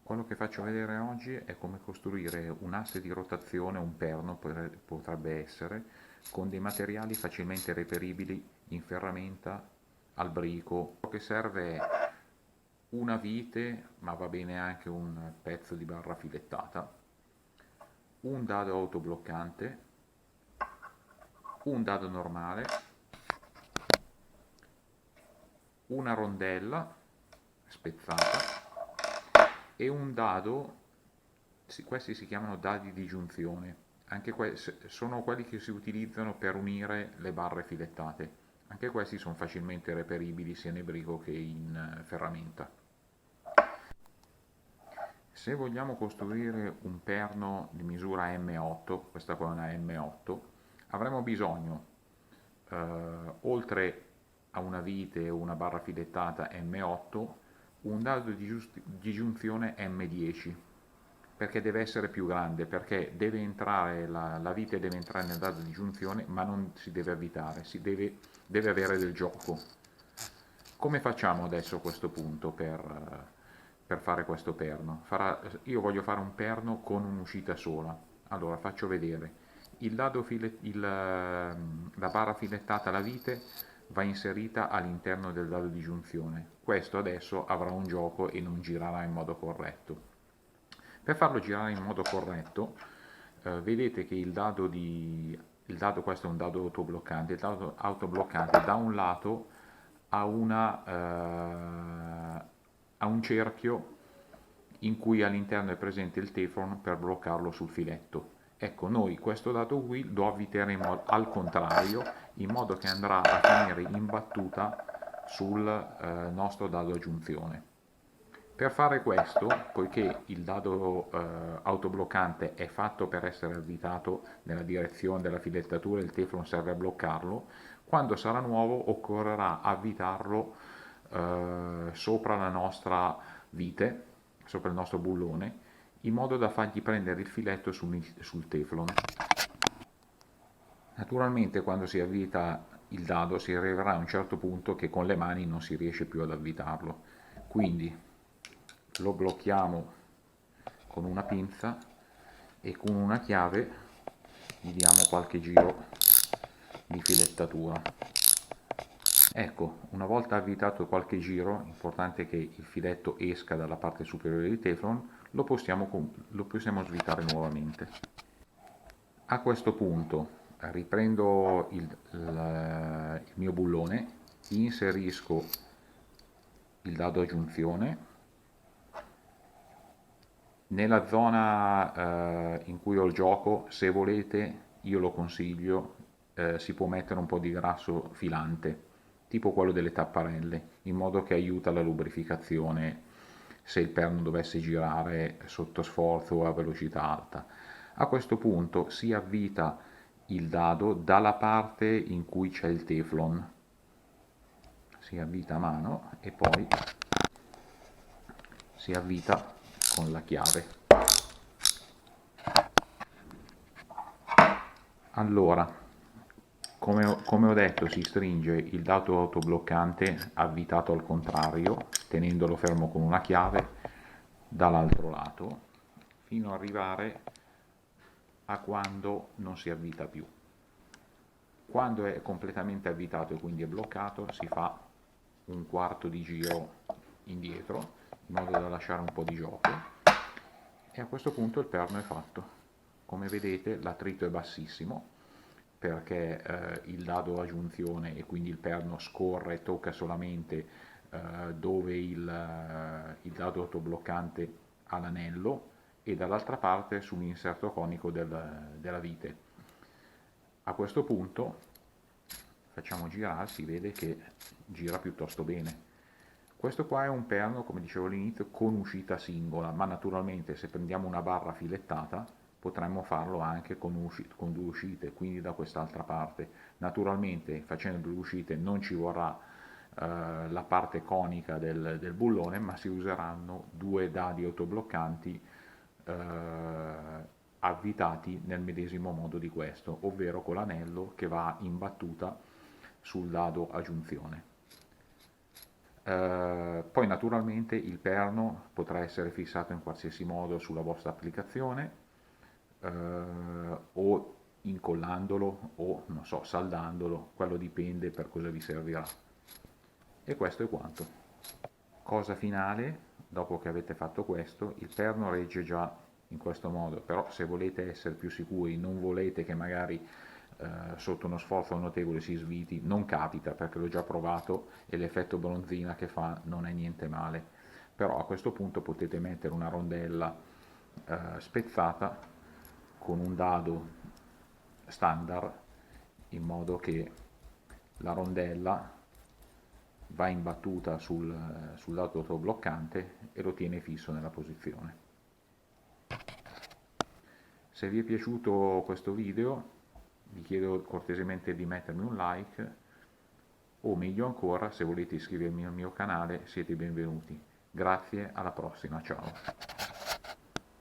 Quello che faccio vedere oggi è come costruire un asse di rotazione, un perno potrebbe essere, con dei materiali facilmente reperibili in ferramenta, al brico. Ciò che serve è una vite, ma va bene anche un pezzo di barra filettata, un dado autobloccante, un dado normale, una rondella spezzata e un dado. Questi si chiamano dadi di giunzione, anche sono quelli che si utilizzano per unire le barre filettate. Anche questi sono facilmente reperibili sia in brico che in ferramenta. Se vogliamo costruire un perno di misura M8, questa qua è una M8, avremo bisogno, oltre a una vite o una barra filettata M8, un dado di giunzione M10, perché deve essere più grande, perché deve entrare la vite deve entrare nel dado di giunzione, ma non si deve avvitare, deve avere del gioco. Come facciamo adesso a questo punto per fare questo perno? Io voglio fare un perno con un'uscita sola. Allora faccio vedere. La barra filettata, la vite, va inserita all'interno del dado di giunzione. Questo adesso avrà un gioco e non girerà in modo corretto. Per farlo girare in modo corretto, vedete che questo è un dado autobloccante, il dado autobloccante da un lato ha un cerchio in cui all'interno è presente il teflon per bloccarlo sul filetto. Ecco, noi questo dato qui lo avviteremo al contrario, in modo che andrà a finire in battuta sul nostro dado a giunzione. Per fare questo, poiché il dado autobloccante è fatto per essere avvitato nella direzione della filettatura e il teflon serve a bloccarlo, quando sarà nuovo occorrerà avvitarlo sopra la nostra vite, sopra il nostro bullone, in modo da fargli prendere il filetto sul teflon. Naturalmente quando si avvita il dado si arriverà a un certo punto che con le mani non si riesce più ad avvitarlo. Quindi lo blocchiamo con una pinza e con una chiave gli diamo qualche giro di filettatura. Ecco, una volta avvitato qualche giro, importante che il filetto esca dalla parte superiore del teflon, lo possiamo svitare nuovamente. A questo punto riprendo il mio bullone, inserisco il dado a giunzione. Nella zona in cui ho il gioco, se volete, io lo consiglio, si può mettere un po' di grasso filante, tipo quello delle tapparelle, in modo che aiuta la lubrificazione se il perno dovesse girare sotto sforzo o a velocità alta. A questo punto si avvita il dado dalla parte in cui c'è il teflon, si avvita a mano e poi si avvita con la chiave. Allora, come ho detto, si stringe il dato autobloccante avvitato al contrario, tenendolo fermo con una chiave dall'altro lato, fino ad arrivare a quando non si avvita più. Quando è completamente avvitato e quindi è bloccato, si fa un quarto di giro indietro, in modo da lasciare un po' di gioco, e a questo punto il perno è fatto. Come vedete l'attrito è bassissimo, perché il dado a giunzione e quindi il perno scorre e tocca solamente dove il dado autobloccante ha l'anello e dall'altra parte sull'inserto conico della vite. A questo punto facciamo girare, si vede che gira piuttosto bene. Questo qua è un perno, come dicevo all'inizio, con uscita singola, ma naturalmente se prendiamo una barra filettata potremmo farlo anche con due uscite, quindi da quest'altra parte. Naturalmente facendo due uscite non ci vorrà la parte conica del bullone, ma si useranno due dadi autobloccanti avvitati nel medesimo modo di questo, ovvero con l'anello che va in battuta sul dado a giunzione. Poi naturalmente il perno potrà essere fissato in qualsiasi modo sulla vostra applicazione, o incollandolo o non so, saldandolo, quello dipende per cosa vi servirà. E questo è quanto. Cosa finale, dopo che avete fatto questo, il perno regge già in questo modo, però se volete essere più sicuri, non volete che magari sotto uno sforzo notevole si sviti, non capita perché l'ho già provato e l'effetto bronzina che fa non è niente male, però a questo punto potete mettere una rondella spezzata con un dado standard in modo che la rondella va imbattuta sul lato autobloccante e lo tiene fisso nella posizione. Se vi è piaciuto questo video vi chiedo cortesemente di mettermi un like o meglio ancora se volete iscrivervi al mio canale siete benvenuti. Grazie, alla prossima, ciao.